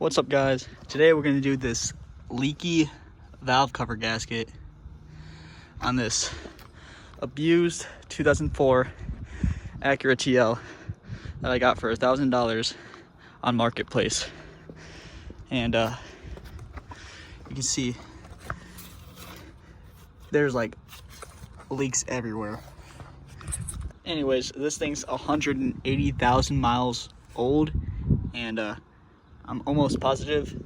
What's up, guys? Today we're going to do this leaky valve cover gasket on this abused 2004 Acura TL that I got for $1,000 on Marketplace. And you can see there's like leaks everywhere. Anyways, this thing's 180,000 miles old, and I'm almost positive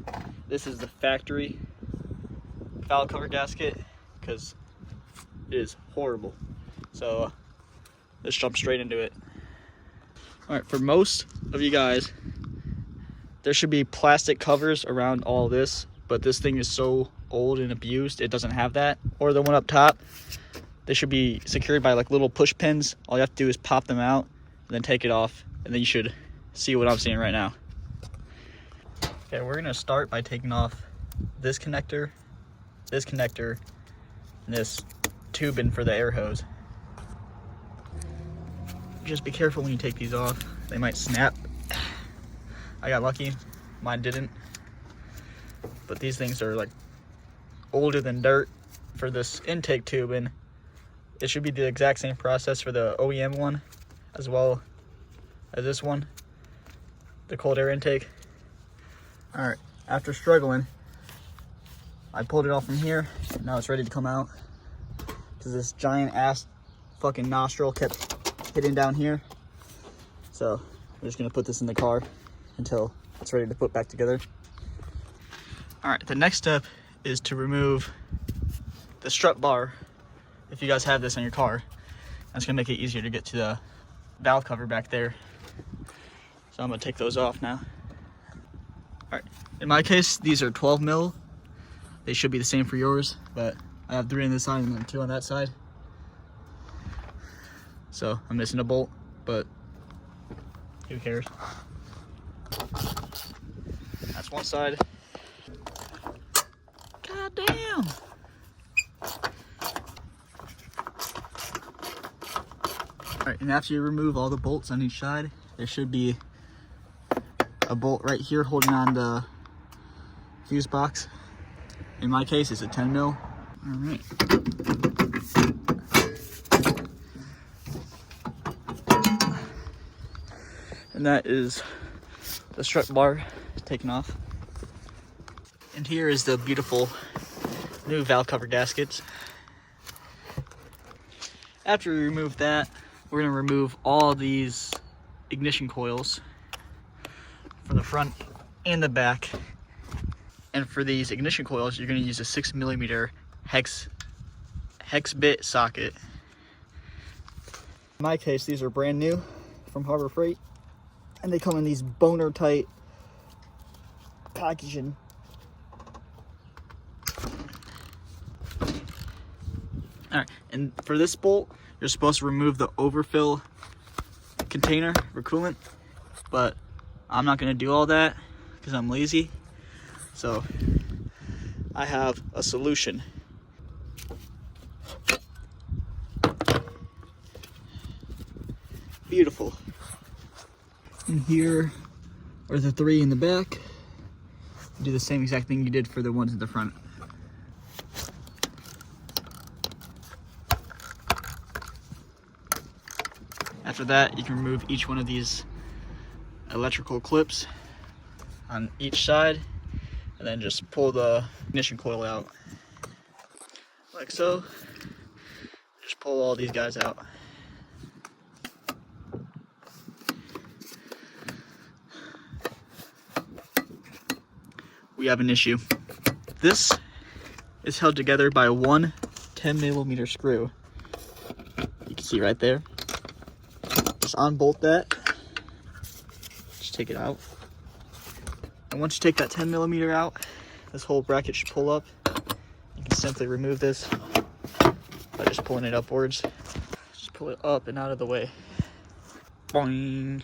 this is the factory valve cover gasket because it is horrible. So let's jump straight into it. All right, for most of you guys, there should be plastic covers around all this, but this thing is so old and abused, it doesn't have that. Or the one up top, they should be secured by like little push pins. All you have to do is pop them out and then take it off, and then you should see what I'm seeing right now. Okay, we're gonna start by taking off this connector, and this tubing for the air hose. Just be careful when you take these off. They might snap. I got lucky, mine didn't. But these things are like older than dirt. For this intake tubing, it should be the exact same process for the OEM one as well as this one, the cold air intake. All right, after struggling, I pulled it off from here. Now it's ready to come out because this giant ass fucking nostril kept hitting down here. So I'm just gonna put this in the car until it's ready to put back together. All right, the next step is to remove the strut bar. If you guys have this in your car, that's gonna make it easier to get to the valve cover back there. So I'm gonna take those off now. All right, in my case, these are 12 mil. They should be the same for yours, but I have 3 on this side and then 2 on that side. So I'm missing a bolt, but who cares? That's one side. God damn. All right, and after you remove all the bolts on each side, there should be a bolt right here holding on the fuse box. In my case, it's a 10 mil. All right. And that is the strut bar taken off. And here is the beautiful new valve cover gaskets. After we remove that, we're gonna remove all these ignition coils from the front and the back. And for these ignition coils, you're gonna use a 6mm hex bit socket. In my case, these are brand new from Harbor Freight, and they come in these boner tight packaging. All right, and for this bolt, you're supposed to remove the overfill container for coolant, but I'm not gonna do all that because I'm lazy. So I have a solution. Beautiful. And here are the 3 in the back. Do the same exact thing you did for the ones in the front. After that, you can remove each one of these electrical clips on each side, and then just pull the ignition coil out like so. Just pull all these guys out. We have an issue. This is held together by one 10mm screw. You can see right there. Just unbolt that. Just take it out. And once you take that 10mm out, this whole bracket should pull up. You can simply remove this by just pulling it upwards. Just pull it up and out of the way. Boing.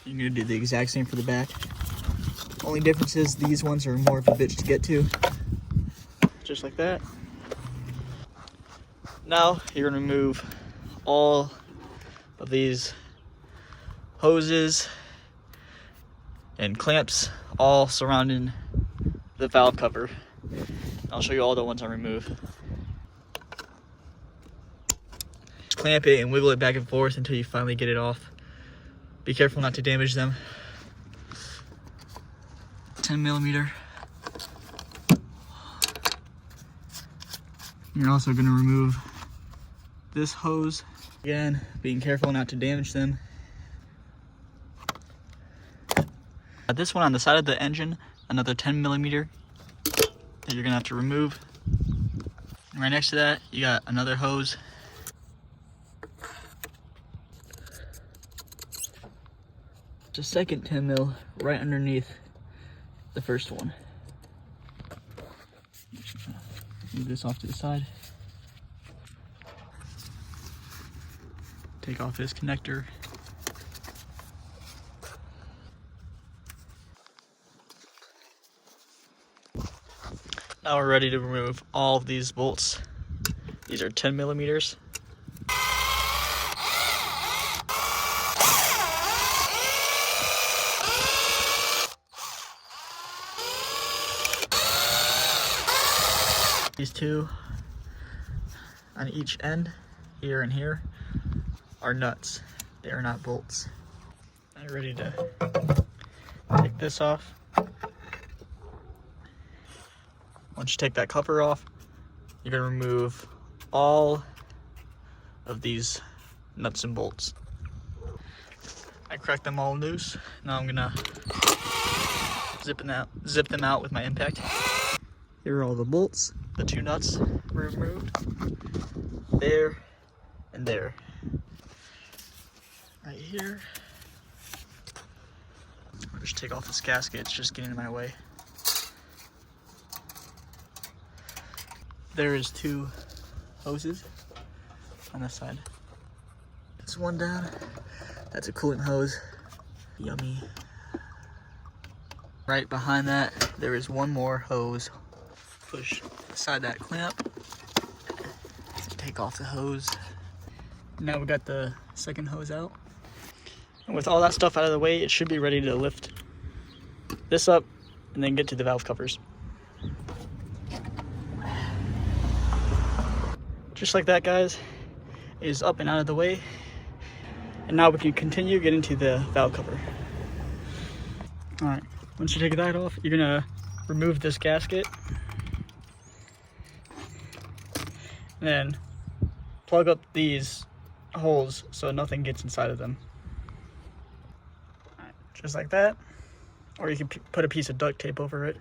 You're gonna do the exact same for the back. Only difference is these ones are more of a bitch to get to. Just like that. Now you're gonna remove all of these hoses and clamps all surrounding the valve cover. I'll show you all the ones I remove. Clamp it and wiggle it back and forth until you finally get it off. Be careful not to damage them. 10mm. You're also going to remove this hose. Again, being careful not to damage them. This one on the side of the engine, another 10mm that you're going to have to remove. And right next to that, you got another hose. It's a second 10mm right underneath the first one. Move this off to the side. Take off this connector. Now we're ready to remove all of these bolts. These are 10mm. These two on each end, here and here, are nuts. They are not bolts. I'm ready to take this off. Once you take that cover off, you're going to remove all of these nuts and bolts. I cracked them all loose. Now I'm going to zip them out with my impact. Here are all the bolts. The two nuts were removed. There and there. Right here. I'll just take off this gasket, it's just getting in my way. There is two hoses on this side. This one down, that's a coolant hose. Yummy. Right behind that, there is one more hose. Push aside that clamp, take off the hose. Now we got the second hose out. And with all that stuff out of the way, it should be ready to lift this up and then get to the valve covers. Just like that, guys, it is up and out of the way. And now we can continue getting to the valve cover. All right, once you take that off, you're gonna remove this gasket. And then plug up these holes so nothing gets inside of them. All right, just like that. Or you can put a piece of duct tape over it.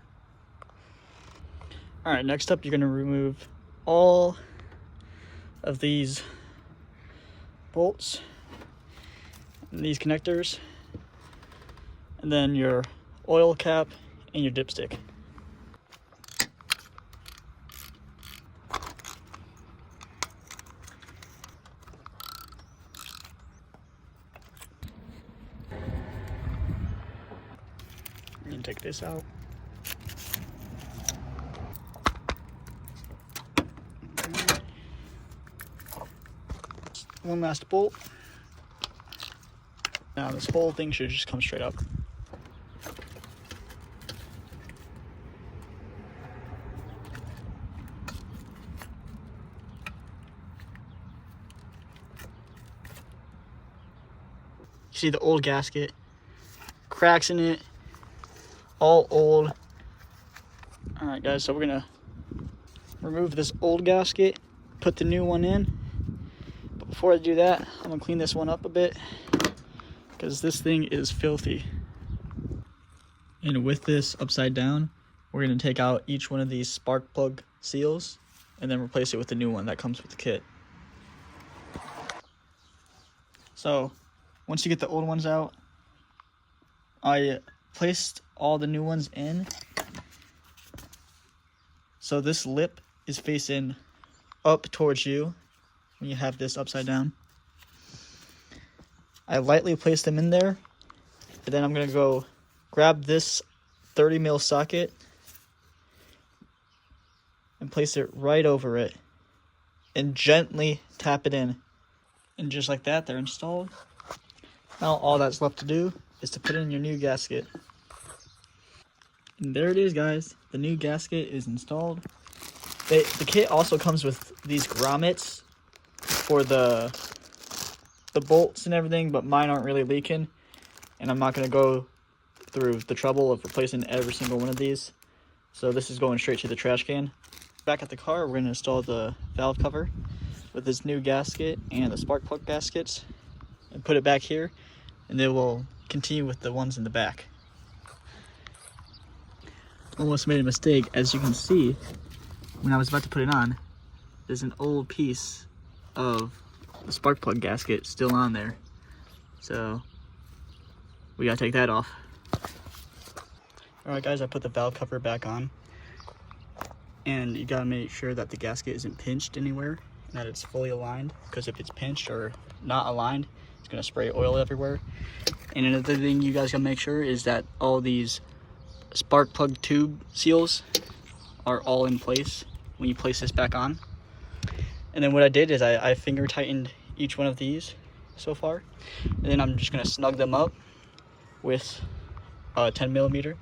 All right, next up, you're gonna remove all of these bolts and these connectors, and then your oil cap and your dipstick. And take this out. One last bolt. Now this whole thing should just come straight up. You see the old gasket, cracks in it, all old. All right, guys, so we're gonna remove this old gasket, put the new one in. But before I do that, I'm gonna clean this one up a bit because this thing is filthy. And with this upside down, we're gonna take out each one of these spark plug seals and then replace it with the new one that comes with the kit. So once you get the old ones out, I placed all the new ones in. So this lip is facing up towards you when you have this upside down. I lightly placed them in there, and then I'm gonna go grab this 30mm socket and place it right over it and gently tap it in. And just like that, they're installed. Now all that's left to do is to put in your new gasket. And there it is, guys. The new gasket is installed. The kit also comes with these grommets for the bolts and everything, but mine aren't really leaking. And I'm not going to go through the trouble of replacing every single one of these. So this is going straight to the trash can. Back at the car, we're going to install the valve cover with this new gasket and the spark plug gaskets and put it back here, and then we'll continue with the ones in the back. Almost made a mistake. As you can see, when I was about to put it on, there's an old piece of the spark plug gasket still on there. So we gotta take that off. Alright guys, I put the valve cover back on. And you gotta make sure that the gasket isn't pinched anywhere and that it's fully aligned, because if it's pinched or not aligned, it's gonna spray oil everywhere. And another thing you guys gotta make sure is that all these spark plug tube seals are all in place when you place this back on. And then what I did is I finger tightened each one of these so far, and then I'm just gonna snug them up with a 10mm.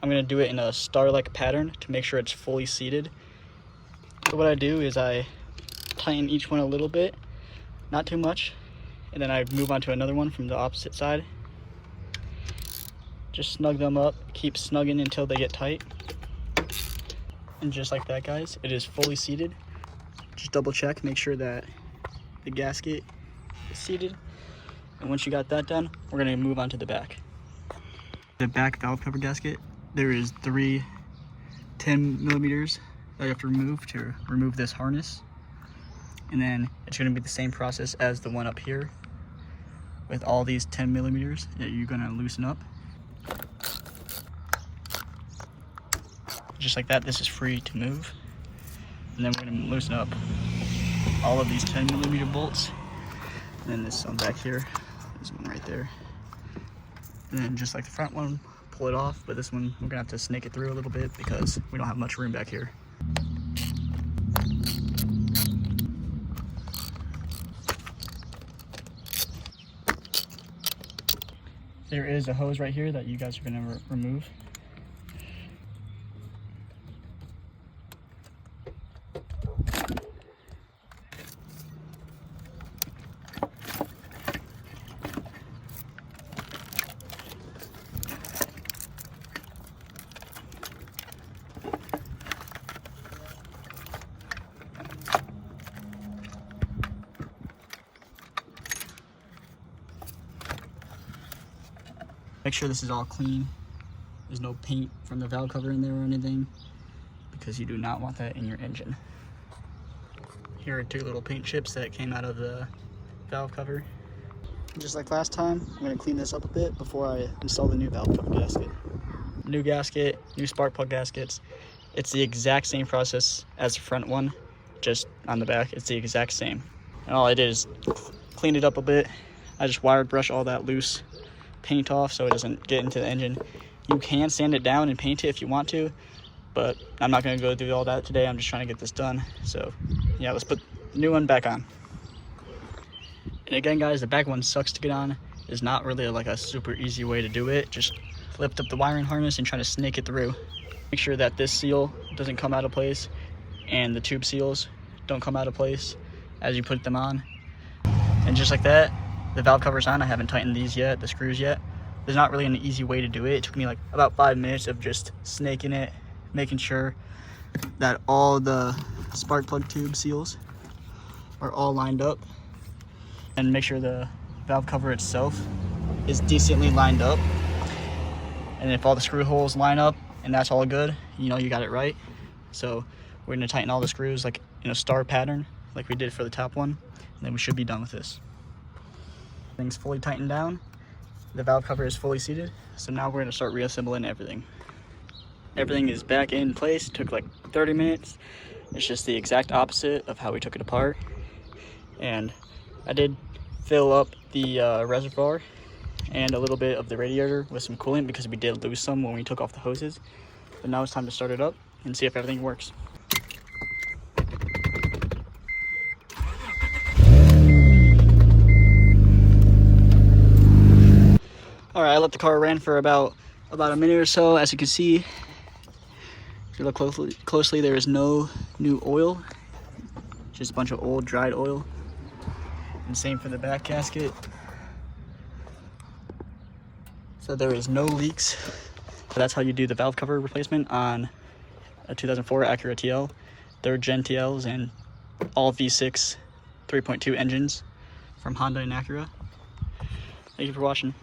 I'm gonna do it in a star-like pattern to make sure it's fully seated. So what I do is I tighten each one a little bit, not too much, and then I move on to another one from the opposite side. Just snug them up, keep snugging until they get tight. And just like that, guys, it is fully seated. Just double check, make sure that the gasket is seated. And once you got that done, we're gonna move on to the back. The back valve cover gasket, there is 3 10mm that you have to remove this harness. And then it's gonna be the same process as the one up here with all these 10mm that you're gonna loosen up. Just like that, this is free to move. And then we're gonna loosen up all of these 10mm bolts. And then this one back here, this one right there. And then just like the front one, pull it off, but this one, we're gonna have to snake it through a little bit because we don't have much room back here. There is a hose right here that you guys are gonna remove. Make sure this is all clean. There's no paint from the valve cover in there or anything, because you do not want that in your engine. Here are 2 little paint chips that came out of the valve cover. Just like last time, I'm going to clean this up a bit before I install the new valve cover gasket. New gasket, new spark plug gaskets. It's the exact same process as the front one, just on the back. It's the exact same. And all I did is clean it up a bit. I just wire brush all that loose paint off so it doesn't get into the engine. You can sand it down and paint it if you want to, but I'm not going to go do all that today. I'm just trying to get this done. So yeah, let's put the new one back on. And again, guys, the back one sucks to get on. It's not really like a super easy way to do it. Just lift up the wiring harness and try to snake it through. Make sure that this seal doesn't come out of place and the tube seals don't come out of place as you put them on. And just like that, the valve cover's on. I haven't tightened these yet, the screws yet. There's not really an easy way to do it. It took me like about 5 minutes of just snaking it, making sure that all the spark plug tube seals are all lined up, and make sure the valve cover itself is decently lined up. And if all the screw holes line up and that's all good, you know you got it right. So we're gonna tighten all the screws like in a star pattern like we did for the top one, and then we should be done with this. Everything's fully tightened down. The valve cover is fully seated. So now we're gonna start reassembling everything. Everything is back in place. It took like 30 minutes. It's just the exact opposite of how we took it apart. And I did fill up the reservoir and a little bit of the radiator with some coolant because we did lose some when we took off the hoses. But now it's time to start it up and see if everything works. All right, I let the car run for about a minute or so. As you can see, if you look closely, there is no new oil, just a bunch of old dried oil. And same for the back gasket. So there is no leaks. So that's how you do the valve cover replacement on a 2004 Acura TL, 3rd gen TLs, and all V6 3.2 engines from Honda and Acura. Thank you for watching.